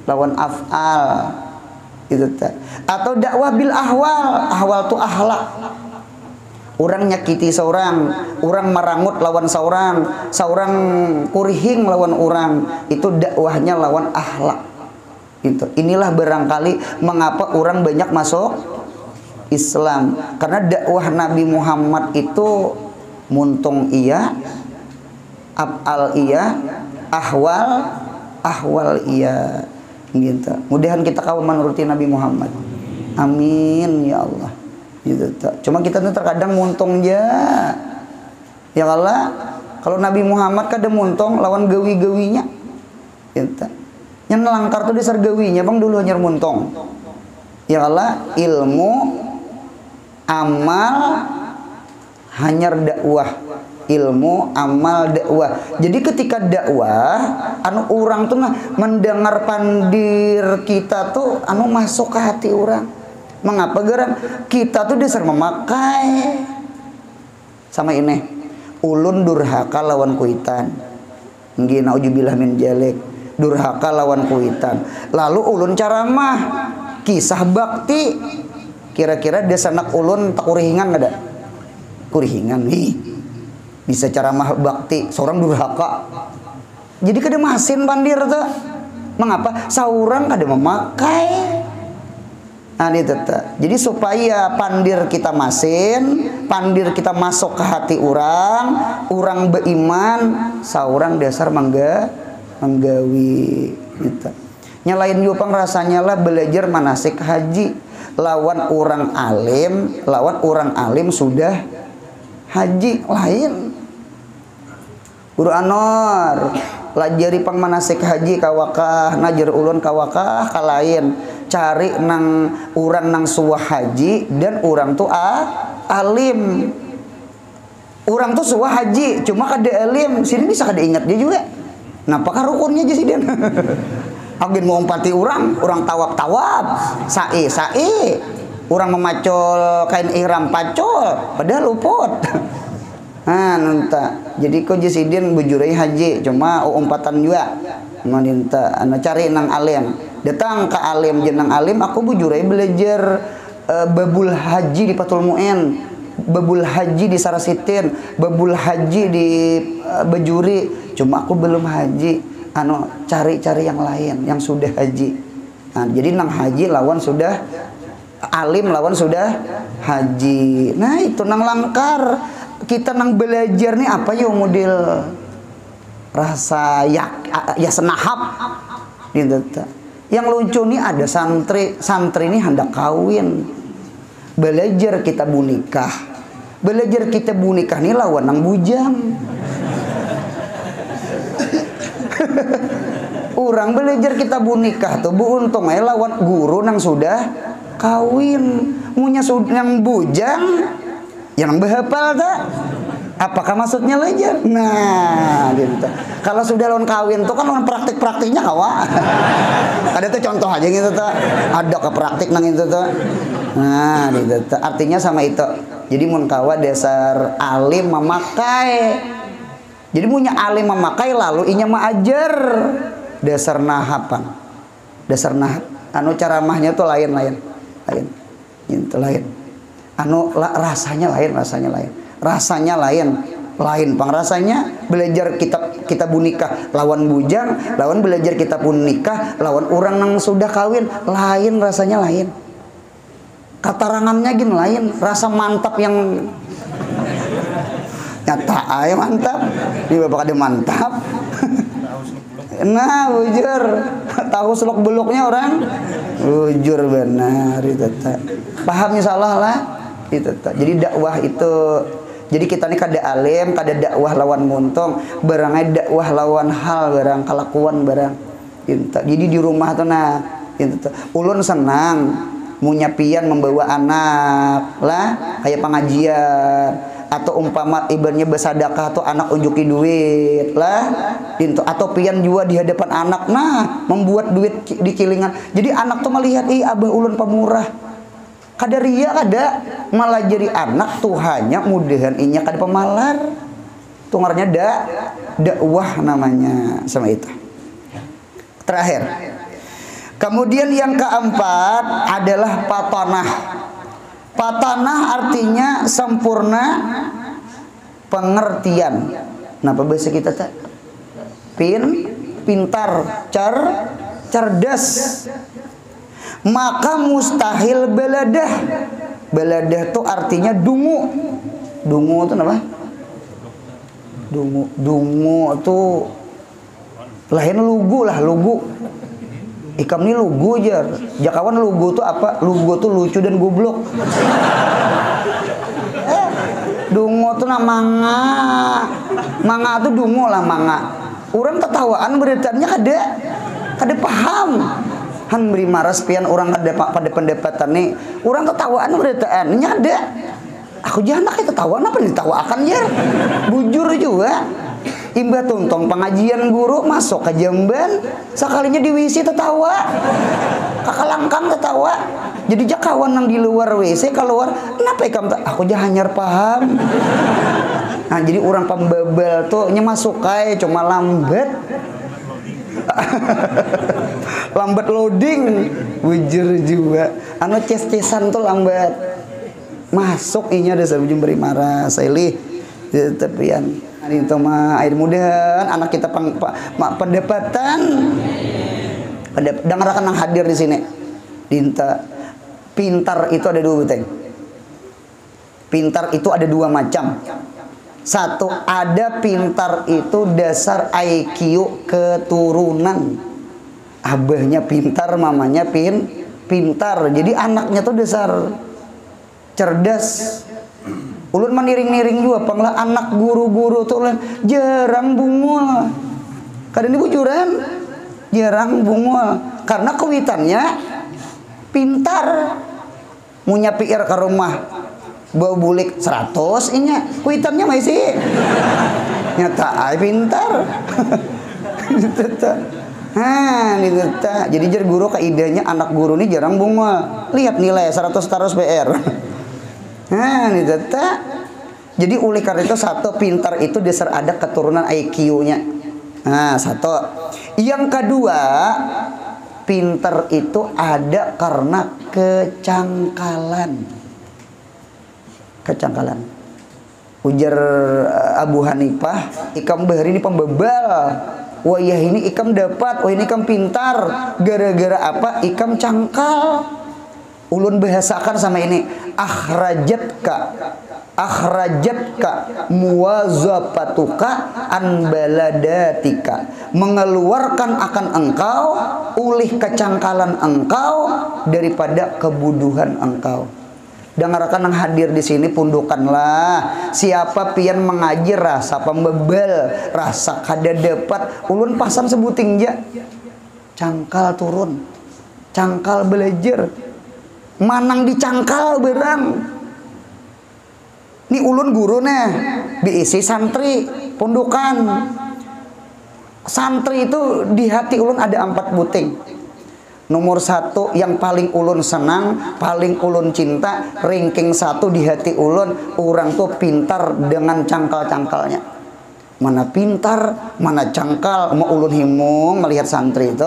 Lawan af'al itu atau dakwah bil ahwal. Ahwal tuh akhlak. Orang nyakiti seorang, orang marangut lawan seorang, seorang kurihing lawan orang, itu dakwahnya lawan akhlak. Itu. Inilah barangkali mengapa orang banyak masuk Islam, karena dakwah Nabi Muhammad itu muntung iya, af'al iya, ahwal iya gitu. Mudahan kita kawan menuruti Nabi Muhammad. Amin ya Allah. Gitu. Cuma kita tuh terkadang muntung ya. Ya Allah, kalau Nabi Muhammad kadang muntung lawan gawi-gawinya. Gitu. Yang langkar tuh dasar gawinya, bang dulu hanya muntung. Ya Allah, ilmu, amal, hanyar dakwah. Ilmu, amal, dakwah. Jadi ketika dakwah, anu orang tuh mendengar pandir kita tuh anu masuk ke hati orang. Mengapa geran kita tuh dasar memakai sama ini ulun durhaka lawan kuitan. Nggih naujubillah min jalik. Durhaka lawan kuitan. Lalu ulun caramah kisah bakti. Kira-kira desa anak ulun tak kurihingan ada? Kurihingan nih. Bisa caramah bakti seorang durhaka. Jadi kada masin pandir tuh. Mengapa? Saurang kada memakai. Nah itu tuh. Jadi supaya pandir kita masin, pandir kita masuk ke hati orang beriman, saurang dasar menggawi gitu. Nyalain jupang rasanya lah belajar manasik haji lawan orang alim sudah haji lain. Guru Anor lajari pang manasik haji kawakah najar ulun kawakah kalain cari nang urang nang suah haji dan urang tuh alim. Urang tuh suah haji cuma kada alim, sini bisa kada ingat dia juga. Nah, pakar rukunnya aja sih dia. Agin mau umpati urang tawab, sa'i. Urang memacol kain ihram pacol, padahal luput. Nah, nunta. Jadi kok jasidin bujurai haji cuma umpatan juga. Maninta anu cari nang alim. Datang ke alim jenang alim aku bujurai belajar babul haji di Fathul Mu'in, babul haji di Sarasitin, babul haji di Bajuri. Cuma aku belum haji. Anu cari-cari yang lain yang sudah haji. Nah, jadi nang haji lawan sudah alim lawan sudah haji. Nah, itu nang langkar. Kita nang belajar nih apa ya model rasa ya senahap gitu. Yang lucu nih ada santri ini hendak kawin. Belajar kita bunikah nih lawan nang bujang. Orang belajar kita bunikah tuh bu untung lawan guru nang sudah kawin. Munya yang bujang yang behapal tak? Apakah maksudnya belajar? Nah, gitu. Kalau sudah lawan kawin tuh kan lawan praktik-praktiknya kawa. Ada tuh contoh aja gitu tuh. Ada ke praktik nang itu tuh. Nah, gitu tuh. Artinya sama itu. Jadi mun kawa dasar alim memakai. Jadi punya alim memakai lalu inya maajar dasar nahapan. Dasar nahap. Anu caramahnya tuh lain. Gitu lain. Anu rasanya lain pang rasanya belajar kita bunikah lawan bujang lawan belajar kita pun nikah lawan orang yang sudah kawin lain rasanya lain katarangannya gin lain rasa mantap yang nyata ay mantap ini bapak ada mantap. Nah bujur tahu selok beluknya orang bujur benar itu pahamnya salah lah. Jadi dakwah itu, jadi kita ini kada alim, kada dakwah lawan muntung, barangnya dakwah lawan hal barang kelakuan barang. Jadi di rumah tuh nah, ulun senang, munyapian membawa anak lah, kayak pengajian, atau umpama ibaratnya bersedekah atau anak unjuki duit lah atau pian juga di hadapan anak, nah membuat duit di kilingan, jadi anak tuh melihat abah ulun pemurah kada ria kada, malah jadi anak tuh hanya mudahan inya kada pemalar tungarnya dakwah namanya sama itu. Terakhir, kemudian yang keempat adalah patanah. Patanah artinya sempurna pengertian. Nah, bahasa kita pintar, cerdas. Maka mustahil beladah. Beladah itu artinya dungu. Dungu itu apa? Dungu itu lain lugu lah, lugu. Ikam ini lugu aja. Jakawan lugu tuh apa? Lugu tuh lucu dan goblok. Dungu tuh manga. Manga tuh dungu lah manga. Orang ketawaan beritanya kada paham. Han beri maras pian orang kada pada pendapatan nih. Orang ketawaan beritaan nya ada. Aku jangan kayak ketawa apa ditawakan ya. Bujur juga. Imbah tuntong pengajian guru masuk ke jamban, sekalinya di WC tertawa, kakalangkang tertawa. Jadi jakawan yang di luar WC keluar, kenapa ikam tak? Aku jangan hanyar paham. Nah jadi orang pembabal tuh masuk kayak cuma lambat, lambat loading, bujur juga. Anu ces-cesan tuh lambat masuk inya dasar ujung beri marah, saya tepian. Itu mah air mudahan anak kita pendapatan dengarkan yang hadir di sini. Dinta pintar itu ada dua beteng. Pintar itu ada dua macam. Satu, ada pintar itu dasar IQ keturunan. Abahnya pintar, mamanya pintar. Jadi anaknya tuh dasar cerdas. Ulun maniring-niring juga panglah anak guru-guru tuh ulun jarang bungul. Kadang ini bujuran jarang bungul karena kewitannya pintar. Munya PR ke rumah bawa bulik 100 inya kuitannya masih nyata ay pintar. Jadi jar guru kaidahnya anak guru ini jarang bungul. Lihat nilai 100 terus PR. Jadi oleh karena itu satu pintar itu dasar ada keturunan IQ-nya. Nah, satu. Yang kedua, pintar itu ada karena kecangkalan. Kecangkalan. Ujar Abu Hanifah, ikam bahari ini pembebal. Wah ya ini ikam dapat, wah ini ikam pintar. Gara-gara apa? Ikam cangkal. Ulun bahasakan sama ini, akhrajatka muwazafatuka an baladatika, mengeluarkan akan engkau ulih kecangkalan engkau daripada kebuduhan engkau. Dengarkan yang hadir di sini, pundukanlah siapa pian mengaji rasa pembebal, rasa kada dapat, ulun pasan sebuting ja cangkal turun, cangkal belajar. Manang dicangkal berang. Ini ulun guru nih, diisi santri, pundukan. Santri itu di hati ulun ada 4 buting. Nomor 1 yang paling ulun senang, paling ulun cinta, ranking 1 di hati ulun, orang tuh pintar dengan cangkal-cangkalnya. Mana pintar, mana cangkal, mau ulun himung melihat santri itu.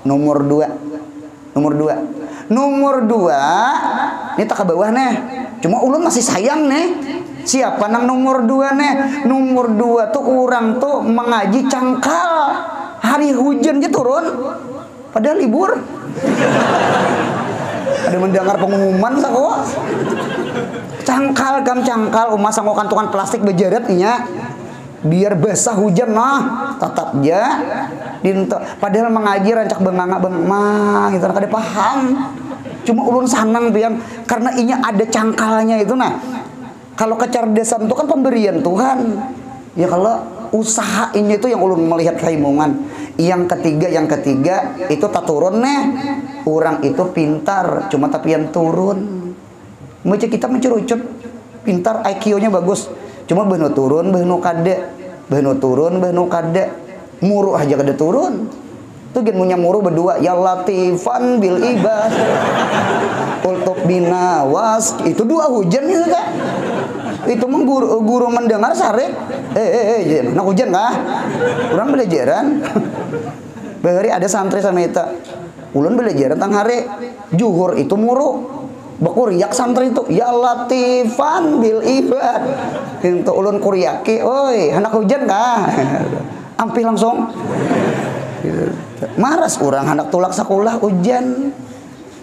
Nomor 2. Nomor 2 ini tak ke bawah nih, cuma ulun masih sayang nih. Siapa nang nomor 2 nih? Nomor 2 tuh orang tuh mengaji cangkal, hari hujan aja turun padahal libur. Ada mendengar pengumuman sako cangkal kam cangkal umas sangko kantungan plastik bejaret nya biar basah hujan nah tetap ja dinto. Padahal mengaji rancak benganga mah kita kada paham. Cuma ulun sanang pian karena inya ada cangkalnya itu. Nah kalau kecerdasan itu kan pemberian Tuhan ya, kalau usaha ini itu yang ulun melihat keimungan. Yang ketiga itu tak turun nih, orang itu pintar cuma tapi yang turun macam kita mencurucut pintar, IQ-nya bagus. Cuma beuh turun, beuh kada. Beuh turun, beuh kada. Muru aja kada turun. Tuh gen munya muru berdua, ya latifan bil ibad. Ultuf bina was, itu dua hujan itu kan. Itu mah guru mendengar sare. Nak hujan kah? Urang belajaran. Bahari ada santri sama eta. Ulun belajaran tang hari. Juhur itu muru. Bakuriak santri itu, ya latifan bil ibad. Itu ulun kuriaki, oi, anak hujan kah? Ampi langsung. Maras orang anak tulak sekolah hujan.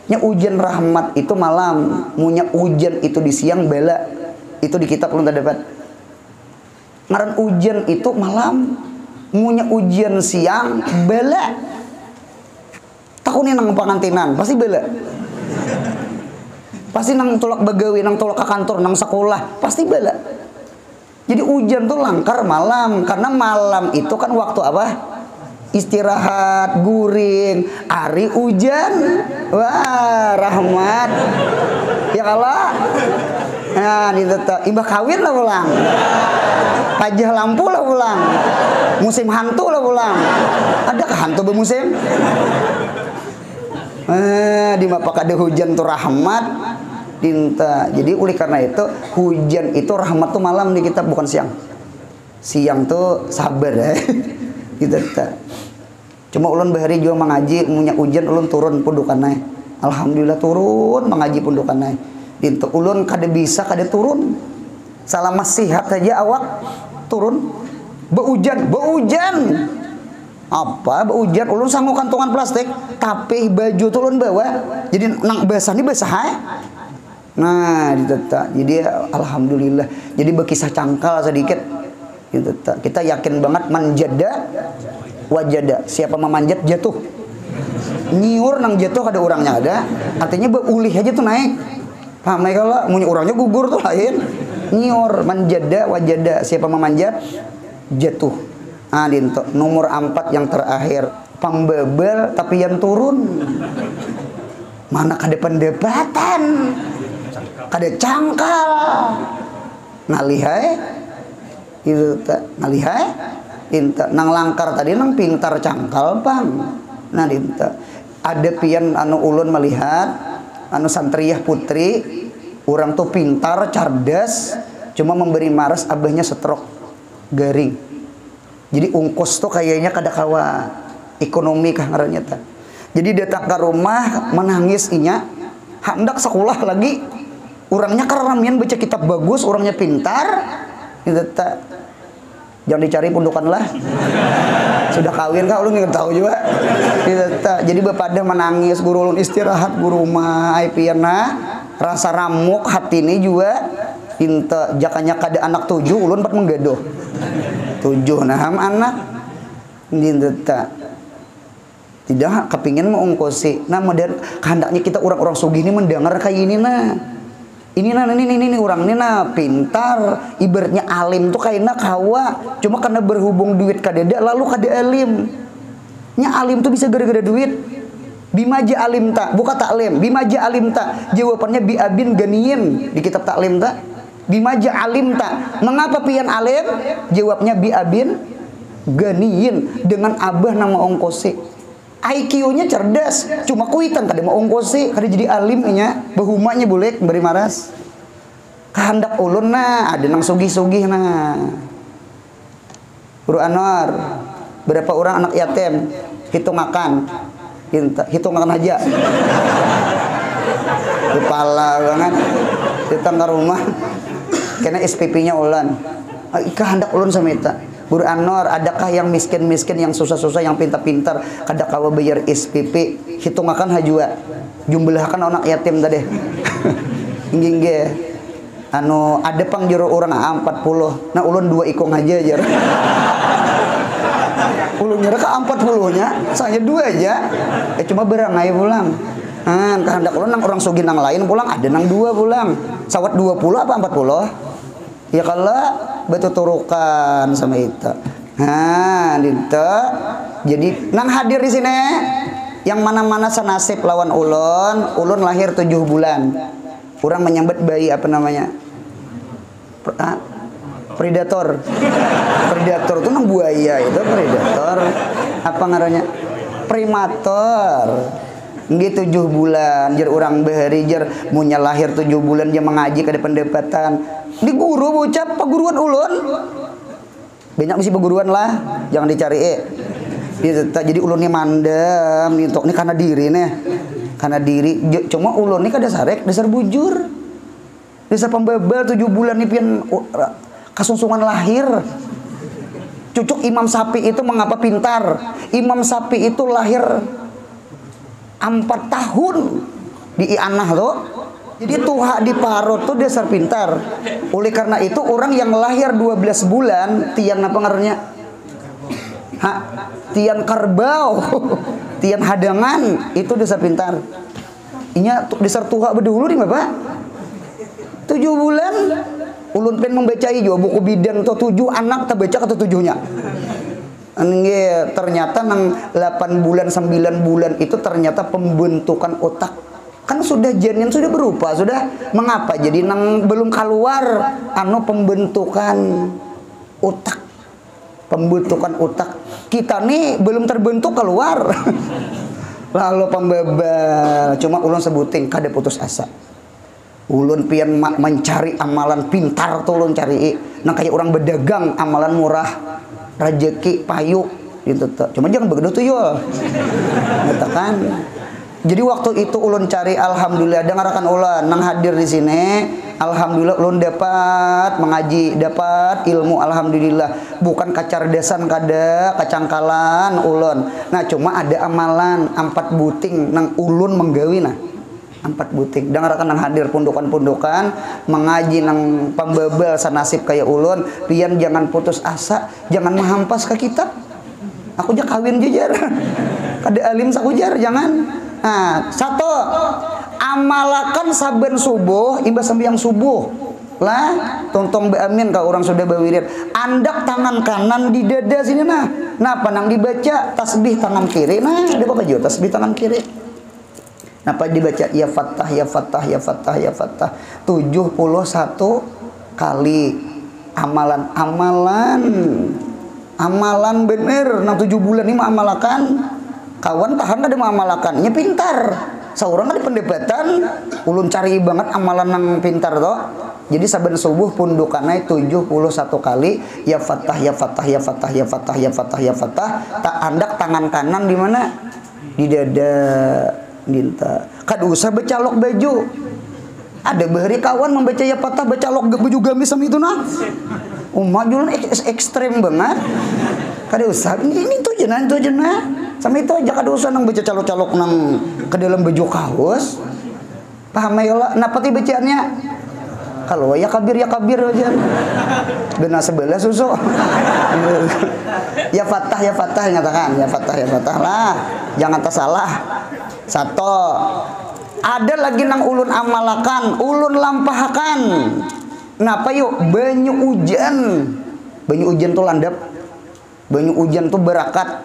Nya hujan rahmat itu malam, munya hujan itu di siang bala. Itu di kitab ulun terdapat. Ngaran hujan itu malam, munya hujan siang bala. Takunin nang pangantinan pasti bala. Pasti nang tulak bagawi, nang tulak ke kantor, nang sekolah, pasti bala. Jadi hujan tuh langkar malam, karena malam itu kan waktu apa? Istirahat, guring, hari hujan, wah rahmat, ya kalah. Nah, ini tetap imbah kawin lah pulang, pajah lampu lah pulang, musim hantu lah pulang. Adakah hantu bermusim? Di mapak ada hujan tuh rahmat, tinta. Jadi oleh karena itu hujan itu rahmat tuh malam di kitab, bukan siang. Siang tuh sabar ya. Gitu tak. Cuma ulun bahari juga mengaji, punya hujan ulun turun pundukannya. Alhamdulillah turun mengaji pundukannya. Itu ulun kada bisa kada turun. Selama sihat saja awak turun. Beujan. Apa beujan? Ulun sanggup kantongan plastik, tapi baju tuh ulun bawa. Jadi nang basah nih basah ya. Nah, diteta. Jadi alhamdulillah. Jadi berkisah cangkal sedikit. Gitu, kita yakin banget manjada wajada. Siapa memanjat jatuh. Nyiur nang jatuh ada orangnya ada. Artinya beulih aja tuh naik. Paham naik kalau punya orangnya gugur tuh lain. Nyiur manjada wajada. Siapa memanjat jatuh. Ah, dinto nomor 4 yang terakhir. Pambebel tapi yang turun. Mana kada pendapatan. Kada cangkal. Nalihai itu tak ngalihai inta nang langkar tadi nang pintar cangkal bang. Nah dinta ada pian anu ulun melihat anu santriyah putri orang tuh pintar cerdas cuma memberi maras abahnya stroke garing. Jadi ungkus tuh kayaknya kada kawa ekonomi kah ngarannya ta. Jadi datang ke rumah menangis inya hendak sekolah lagi. Orangnya keramian baca kitab bagus, orangnya pintar. Gitu tak. Jangan dicari pundukan lah. Sudah kawin kah ulun nggak tahu juga. Gitu tak. Jadi bapak dah menangis, guru ulun istirahat guru rumah aipiana rasa ramuk hati ini juga inta jakanya kada anak 7 ulun 4 menggaduh. 7 naham anak. Gitu tak. Tidak kepingin mengungkosi. Nah, modern kehendaknya kita orang-orang sugih ini mendengar kayak ini nah. Ini orang ini pintar, ibaratnya alim tuh kayaknya kawa, cuma karena berhubung duit kadeda lalu kada alim. Nya alim tuh bisa gara-gara duit. Bimaja alim tak, buka taklim. Bimaja alim tak, jawabannya biabin ganiin di kitab taklim tak. Bimaja alim tak, mengapa pian alim? Jawabnya biabin ganiin dengan abah nama ongkosi. IQ-nya cerdas, cuma kuitan kada mau ongkosi, kada jadi alimnya, bahumanya boleh beri maras. Kehendak ulun nah, ada nang sugih-sugih nah. Guru Anwar, berapa orang anak yatim? Hitung akan aja. Kepala banget. Datang ke rumah, kena SPP-nya ulan. Kehendak ulun sama itu. Guru Anwar, adakah yang miskin-miskin, yang susah-susah, yang pintar-pintar, kada kawa bayar SPP, hitung akan hajua, jumlahkan anak yatim tadi. Ingge, anu ada pang jero orang 40, nah ulun 2 ikong aja jar. Ulun nyerah ke 40-nya, saya 2 aja, cuma berangai pulang. Kehendak ulun nang orang sugih nang lain pulang, ada nang 2 pulang, sawat 20 apa 40? Ya kalau batu turukan sama itu. Nah, itu. Jadi nang hadir di sini yang mana-mana senasib lawan ulun lahir 7 bulan. Orang menyambut bayi apa namanya? Predator. Predator itu nang buaya itu predator. Apa ngarannya? Primator. Nggih 7 bulan jer urang beheri jer munya lahir 7 bulan dia mengaji kada pendapatan. Di guru bocah paguruan ulun. Banyak mesti paguruan lah, jangan dicari jadi ulun ni mandem ini karena diri nih. Karena diri cuma ulun ni kada sarek dasar bujur. Dasar pembebel 7 bulan ni pian kasungsungan lahir. Cucuk Imam Syafi'i itu mengapa pintar? Imam Syafi'i itu lahir 4 tahun di I'anah tuh. Jadi tuha di parut tuh dasar pintar. Oleh karena itu orang yang lahir 12 bulan tian apa ngarannya? Tian karbau, tian hadangan itu dasar pintar. Inya dasar tuha bedulu di Bapak. 7 bulan ulun pen membaca ijo buku bidan tuh 7 anak tak baca kata 7-nya. Ternyata nang 8 bulan 9 bulan itu ternyata pembentukan otak kan sudah janin sudah berupa sudah mengapa jadi nang belum keluar pembentukan otak kita nih belum terbentuk keluar. Lalu pembebel cuma ulun sebutin kada putus asa. Ulun pian mencari amalan pintar tuh ulun cari nah kayak orang berdagang amalan murah rezeki payu gitu tuh. Cuma jangan begitu tuh yo. Katakan. Jadi waktu itu ulun cari alhamdulillah dengarkan ulun nang hadir di sini alhamdulillah ulun dapat mengaji dapat ilmu alhamdulillah bukan kacerdasan kada kacangkalan ulun. Nah cuma ada amalan 4 buting nang ulun menggawi nah 4 buting dengarkan nang hadir pundukan-pundukan mengaji nang pembebel sanasib kayak ulun pian jangan putus asa jangan menghampas ke kitab aku aja kawin jejer kada alim sakujar jangan. Nah, 1 amalakan saben subuh imbas sembahyang subuh lah tontong beamin kalau orang sudah berwirid andak tangan kanan di dada sini nah panang dibaca tasbih tangan kiri nah ada apa aja tasbih tangan kiri. Napa dibaca ya Fattah ya Fattah ya Fattah ya Fattah 71 kali amalan bener nang 7 bulan ini amalakan kawan tahan kada amalakan nya pintar saurang ada pendapatan ulun cari banget amalan nang pintar toh. Jadi saben subuh pundukannya 71 kali ya Fattah ya Fattah ya Fattah ya Fattah ya Fattah ya Fattah tak andak tangan kanan di mana di dada minta kada usah becalok baju ada bahari kawan membaca ya Fattah becalok baju gamis sama itu nah umat jualan ekstrem banget kada usah ini tuh jenah sama itu aja kada usah nang baca calok-calok nang ke dalam baju kaos paham ya lah napa ti bacaannya kalau ya kabir aja benar sebelah susu ya Fattah nyatakan ya Fattah lah jangan tersalah. 1 ada lagi nang ulun amalakan ulun lampahkan napa yuk banyu ujan tuh landap banyu ujan tuh berakat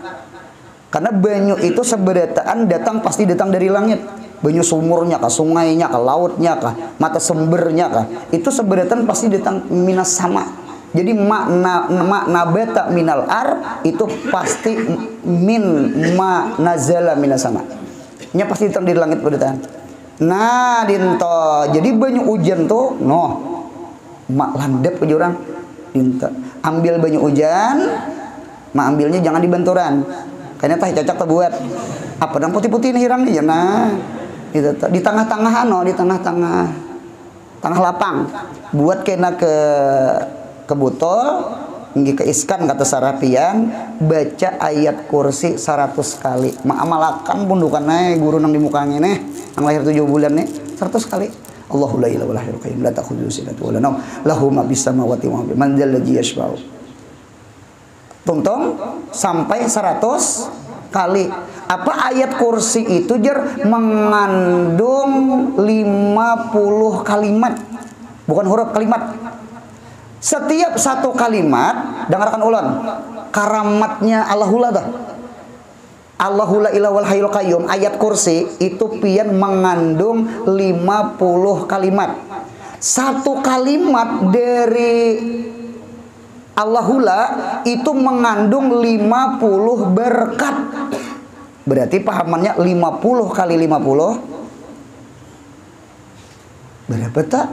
karena banyu itu seberataan pasti datang dari langit. Banyu sumurnya kah, sungainya kah, lautnya kah, mata sumbernya kah, itu seberataan pasti datang minas sama. Jadi nabata minal ar itu pasti ma nazala minas sama. Nya pasti datang dari langit berataan. Nah dinto jadi banyu ujan tuh mak landep ke orang dinto ambil banyu ujan mak ambilnya jangan di benturan. Kayaknya teh cocok tuh buat apa dan putih-putih ini hirang nih nah itu di tengah-tengah di tengah lapang buat kena ke botol nggih ke iskan kata sarapian baca ayat kursi 100 kali amalakan pundukannya guru nang di mukanya nih nang lahir 7 bulan nih 100 kali Allahu la ilaha illa huwal qayyum la ta'khudhuhu sinatun wa la nawm lahu ma bis samawati wa ma man dzal ladzi yashfa'u tungtong sampai 100 kali. Apa ayat kursi itu mengandung 50 kalimat. Bukan huruf kalimat. Setiap satu kalimat dengarkan ulun karamatnya Allahullah dah. Allahul la ilaha hayyul qayyum ayat kursi itu pian mengandung 50 kalimat. Satu kalimat dari Allahula itu mengandung 50 berkat. Berarti pahamannya 50 kali 50 berapa tak?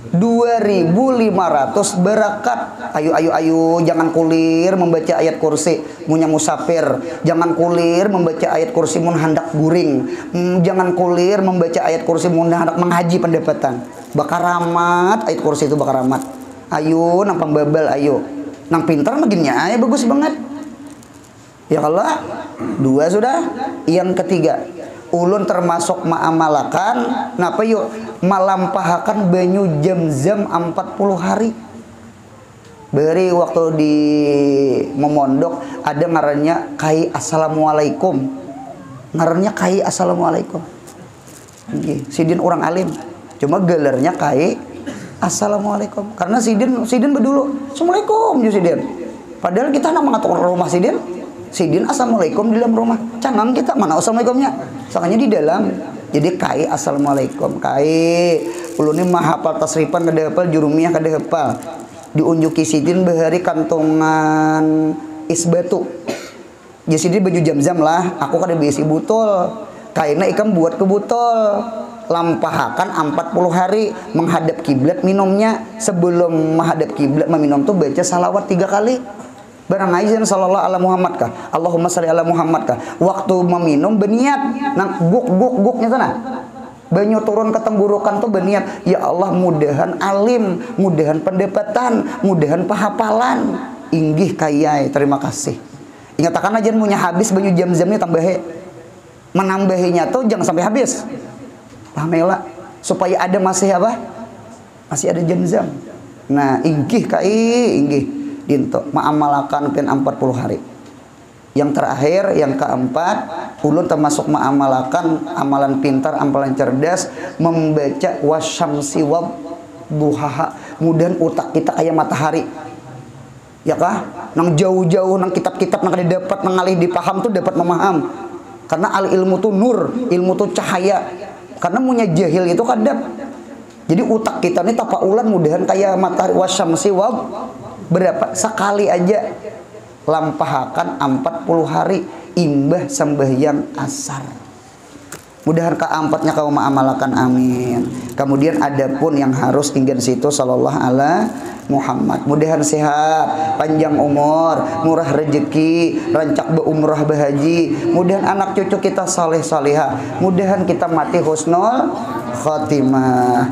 2500 berkat. Ayo jangan kulir membaca ayat kursi munya musafir, jangan kulir membaca ayat kursi mun hendak guring, jangan kulir membaca ayat kursi mun hendak menghaji pendapatan. Bakar ramat ayat kursi itu, bakar ramat. Ayo nang pambabal, ayo nang pintar maginnya ayo bagus banget. Ya kalau 2 sudah. Yang ketiga, ulun termasuk ma'amalakan napa yuk malampahakan banyu jam-jam 40 hari. Beri waktu di memondok ada ngarannya kai assalamualaikum, ngarannya kai assalamualaikum. Sidin orang alim cuma gelarnya kai assalamualaikum karena sidin bedulu assalamualaikum ju sidin, padahal kita nak mengatur rumah sidin assalamualaikum di dalam rumah, canang kita mana assalamualaikumnya, soalnya di dalam. Jadi kai assalamualaikum, kai ulun ini mah hafal tasrifan kada hafal, jurumiyah kada hafal. Diunjuki sidin bahari kantongan isbatu. Jadi sidin baju jam-jam lah, aku kada bisi butol. Kaina ikam buat ke butol. Lampahakan 40 hari menghadap kiblat minumnya. Sebelum menghadap kiblat meminum tuh baca salawat 3 kali. Barang aizan sallallahu ala Muhammad kah, Allahumma shalli ala Muhammad kah. Waktu meminum berniat nang guk-guk-guknya sana. Banyu turun ke tenggorokan tuh berniat, ya Allah mudahan alim, mudahan pendapatan, mudahan pahapalan. Inggih kayai, terima kasih. Ingatakan aja punya habis banyu jam-jamnya tambahe. Menambahinya tuh jangan sampai habis. Pahamela supaya ada masih apa? Masih ada jam-jam. Nah, inggih kai, inggih. Dinto ma'amalakan pen 40 hari. Yang terakhir, yang keempat, ulun termasuk ma'amalakan amalan pintar, amalan cerdas, membaca wasyamsi wab duhaha. Mudahan utak kita kayak matahari. Ya kah? Nang jauh-jauh nang kitab-kitab nang kada dapat nang alih dipaham tuh dapat memaham. Karena al ilmu tuh nur, ilmu tuh cahaya. Karena punya jahil itu kadap. Jadi utak kita ini tapaulan mudahan kayak matahari wasyamsi wab berapa sekali aja lampahakan 40 hari imbah sembahyang asar. Mudahan keempatnya kau ma'amalakan, amin. Kemudian ada pun yang harus tinggal situ sallallahu ala Muhammad. Mudahan sehat, panjang umur, murah rezeki, rancak berumrah berhaji. Mudahan anak cucu kita saleh salihah. Mudahan kita mati husnul khotimah.